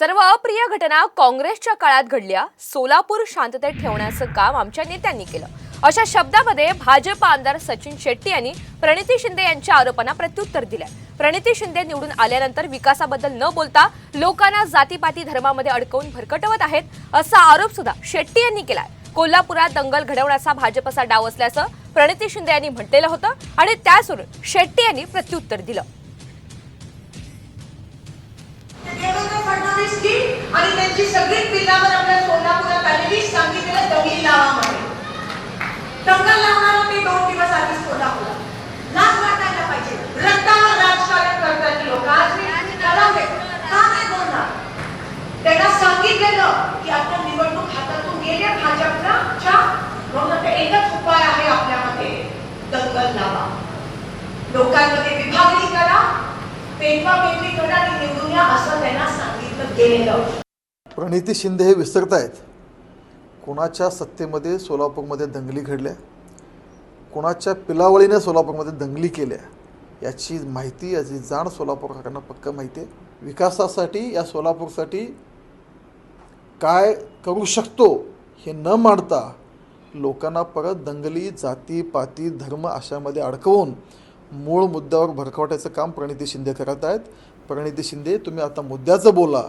सर्व अप्रिय घटना काँग्रेसच्या काळात घडल्या, सोलापूर शांततेत ठेवण्याचं काम आमच्या नेत्यांनी केलं, अशा शब्दामध्ये भाजप आमदार सचिन शेट्टी यांनी प्रणिती शिंदे यांच्या आरोपांना प्रत्युत्तर दिलंय। प्रणिती शिंदे निवडून आल्यानंतर विकासाबद्दल न बोलता लोकांना जातीपाती धर्मामध्ये अडकवून भरकटवत आहेत, असा आरोप सुद्धा शेट्टी यांनी केलाय। कोल्हापुरात दंगल घडवण्याचा भाजपचा डाव असल्याचं प्रणिती शिंदे यांनी म्हटलेलं होतं आणि त्यावरून शेट्टी यांनी प्रत्युत्तर दिलं। आणि त्यांची सगळी पिल्लावर आपल्या सोलापुरात आलेली सांगितलेलं दंगली लावामध्ये दंगल लावणार ते 2 दिवस आधीच सोलापुरात लाज वाटायला पाहिजे। रक्तावर राजकारण करतात लोक, आज मी ठरवले का नाही बोलणार। त्यांना सांगितलेलं की आता निवडणूक हातातून गेले भाजपच्या, म्हणून ते एकच उपाय आहे आपल्यामध्ये, दंगल लावा, लोकांमध्ये विभागणी करा, पेटवा-पेटवी करा आणि निवडून या, असं त्यांना सांगितलं गेलेलं। प्रणिती शिंदे हे विसरतायत कोणाच्या सत्तेमध्ये सोलापूरमध्ये दंगली घडल्या, कोणाच्या पिलावळीने सोलापूरमध्ये दंगली केल्या, याची माहिती, याची जाण सोलापूरकरांना पक्का माहिती आहे। विकासासाठी, या सोलापूरसाठी काय करू शकतो हे न मांडता लोकांना परत दंगली, जाती पाती धर्म अशामध्ये अडकवून मूळ मुद्द्यावर भरकवण्याचं काम प्रणिती शिंदे करत आहेत। प्रणिती शिंदे, तुम्ही आता मुद्द्याचं बोला,